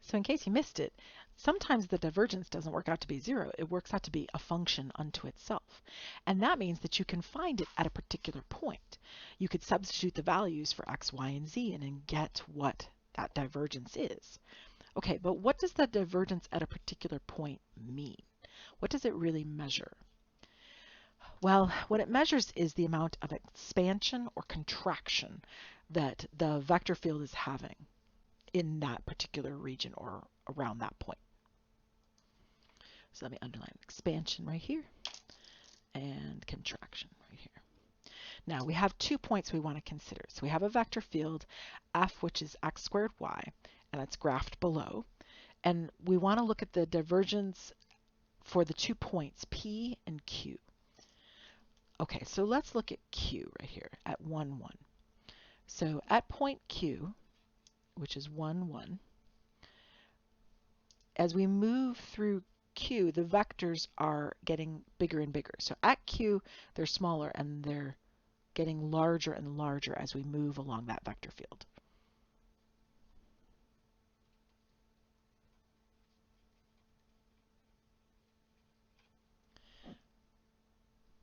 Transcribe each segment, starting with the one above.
So in case you missed it, sometimes the divergence doesn't work out to be 0. It works out to be a function unto itself. And that means that you can find it at a particular point. You could substitute the values for x, y, and z and then get what that divergence is. Okay, but what does the divergence at a particular point mean? What does it really measure? Well, what it measures is the amount of expansion or contraction that the vector field is having in that particular region or around that point. So let me underline expansion right here and contraction right here. Now we have 2 points we want to consider. So we have a vector field f, which is x squared y, and it's graphed below. And we want to look at the divergence for the 2 points P and Q. Okay, so let's look at Q right here at 1, 1. So at point Q, which is 1, 1, as we move through Q, the vectors are getting bigger and bigger. So at Q, they're smaller and they're getting larger and larger as we move along that vector field.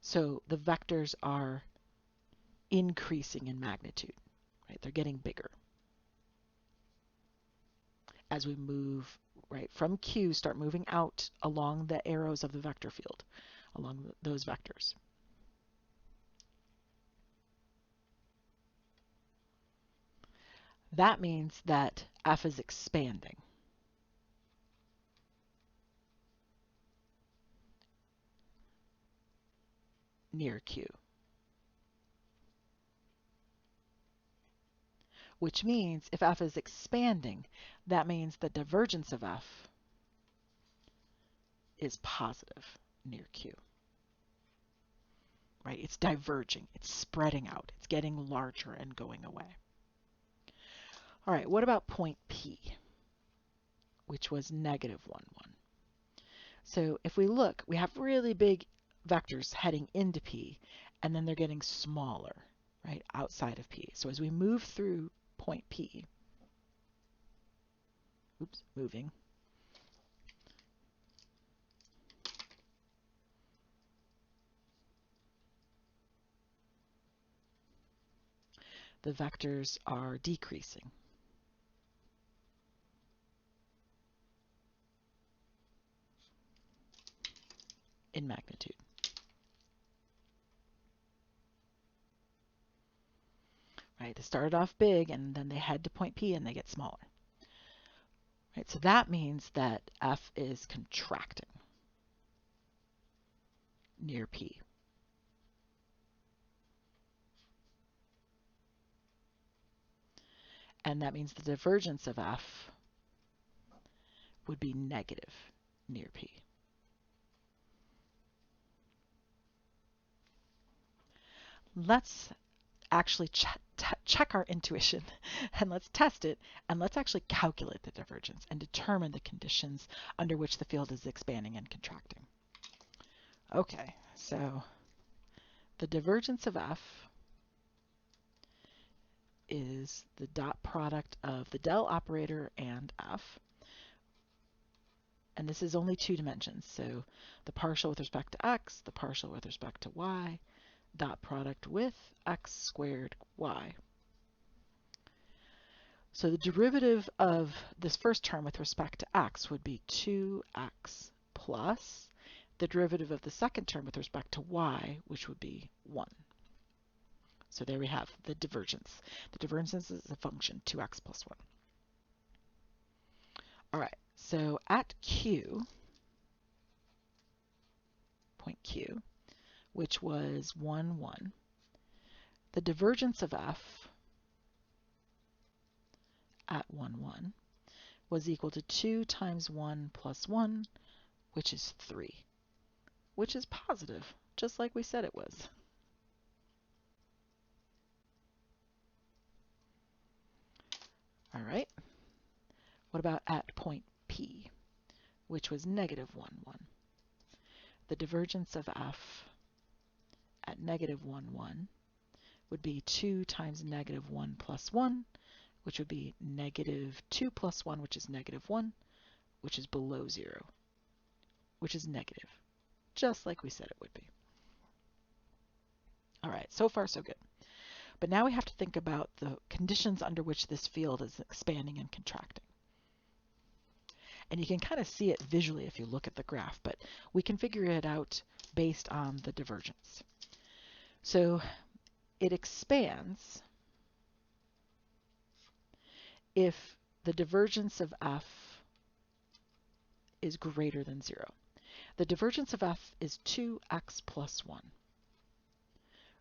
So the vectors are increasing in magnitude, right? They're getting bigger as we move right from Q, start moving out along the arrows of the vector field, along those vectors. That means that f is expanding. Near Q. Which means if f is expanding, that means the divergence of f is positive near Q. Right? It's diverging, it's spreading out, it's getting larger and going away. All right, what about point P, which was negative 1, 1? So if we look, we have really big vectors heading into P, and then they're getting smaller, right, outside of P. So as we move through point P, moving, the vectors are decreasing. In magnitude. Right, they started off big and then they head to point P and they get smaller. Right, so that means that f is contracting near P. And that means the divergence of f would be negative near P. Let's actually check our intuition and let's test it and let's actually calculate the divergence and determine the conditions under which the field is expanding and contracting. Okay, so the divergence of f is the dot product of the del operator and f. And this is only 2 dimensions, so the partial with respect to x, the partial with respect to y, dot product with x squared y. So the derivative of this first term with respect to x would be 2x plus the derivative of the second term with respect to y, which would be 1. So there we have the divergence. The divergence is a function, 2x plus 1. All right, so at Q, point Q, which was 1, 1, the divergence of f at 1, 1 was equal to 2 times 1 plus 1, which is 3, which is positive, just like we said it was. All right. What about at point P, which was negative 1, 1? The divergence of f at negative 1, 1 would be 2 times negative 1 plus 1, which would be -2 plus 1, which is -1, which is below 0, which is negative, just like we said it would be. All right, so far so good. But now we have to think about the conditions under which this field is expanding and contracting. And you can kind of see it visually if you look at the graph, but we can figure it out based on the divergence. So it expands if the divergence of f is greater than 0. The divergence of f is 2x plus 1.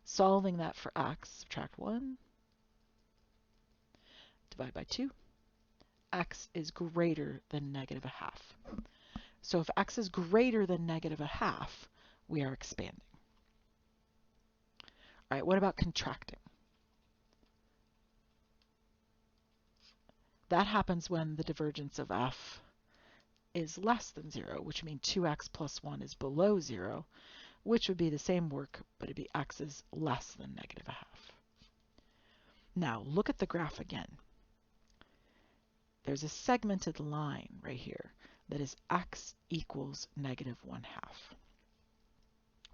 Solving that for x, subtract 1, divide by 2. X is greater than -1/2. So if x is greater than -1/2, we are expanding. All right, what about contracting? That happens when the divergence of f is less than 0, which means 2x plus 1 is below 0, which would be the same work, but it'd be x is less than -1/2. Now, look at the graph again. There's a segmented line right here that is x equals -1/2.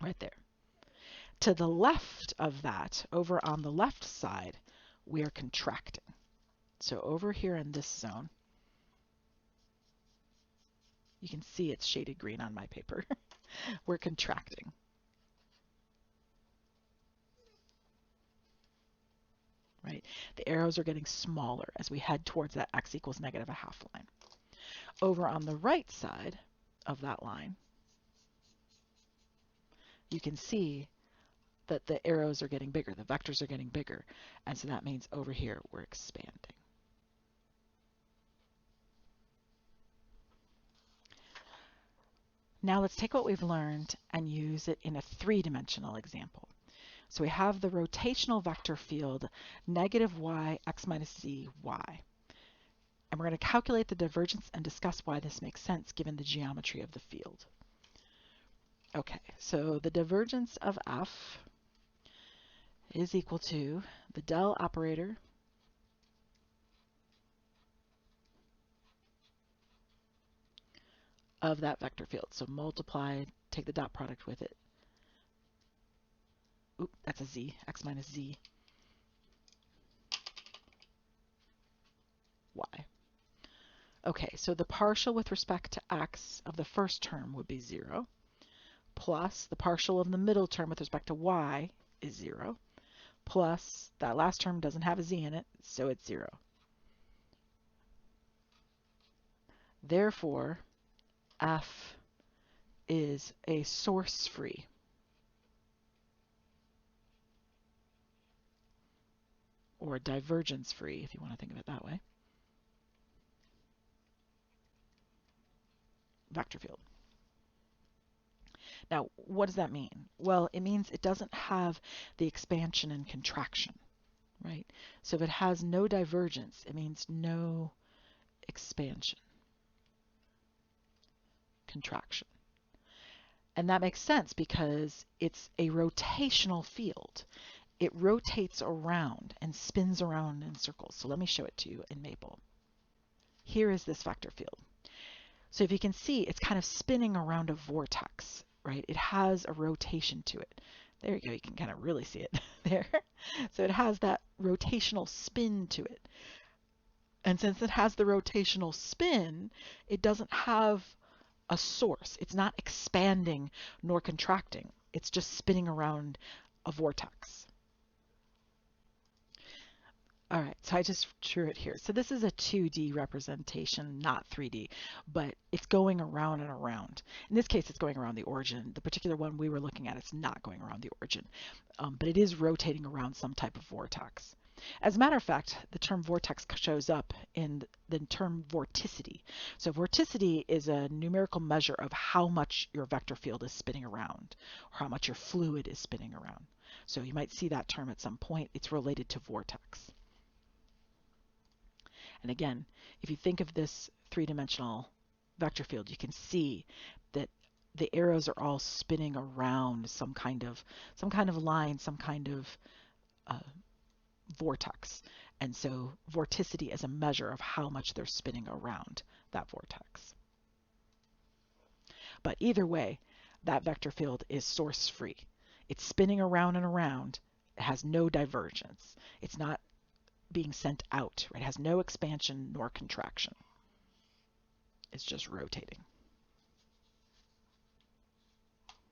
Right there. To the left of that, over on the left side, we are contracting. So over here in this zone, you can see it's shaded green on my paper. We're contracting. Right? The arrows are getting smaller as we head towards that x equals -1/2 line. Over on the right side of that line, you can see that the arrows are getting bigger, the vectors are getting bigger, and so that means over here we're expanding. Now let's take what we've learned and use it in a three-dimensional example. So we have the rotational vector field -y x minus z y. And we're going to calculate the divergence and discuss why this makes sense given the geometry of the field. Okay, so the divergence of f is equal to the del operator of that vector field. So multiply, take the dot product with it. Oop, that's a z, x minus z, y. Okay, so the partial with respect to x of the first term would be 0, plus the partial of the middle term with respect to y is 0, plus that last term doesn't have a z in it, so it's 0. Therefore, f is a source-free or divergence-free, if you want to think of it that way, vector field. Now, what does that mean? Well, it means it doesn't have the expansion and contraction, right? So if it has no divergence, it means no expansion, contraction. And that makes sense because it's a rotational field. It rotates around and spins around in circles. So let me show it to you in Maple. Here is this vector field. So if you can see, it's kind of spinning around a vortex, right? It has a rotation to it. There you go. You can kind of really see it there. So it has that rotational spin to it. And since it has the rotational spin, it doesn't have a source. It's not expanding nor contracting. It's just spinning around a vortex. All right, so I just drew it here. So this is a 2D representation, not 3D, but it's going around and around. In this case, it's going around the origin. The particular one we were looking at, it's not going around the origin, but it is rotating around some type of vortex. As a matter of fact, the term vortex shows up in the term vorticity. So vorticity is a numerical measure of how much your vector field is spinning around, or how much your fluid is spinning around. So you might see that term at some point. It's related to vortex. And again, if you think of this three-dimensional vector field, you can see that the arrows are all spinning around some kind of line, some kind of vortex. And so vorticity is a measure of how much they're spinning around that vortex. But either way, that vector field is source free. It's spinning around and around. It has no divergence. It's not being sent out. Right? It has no expansion nor contraction. It's just rotating.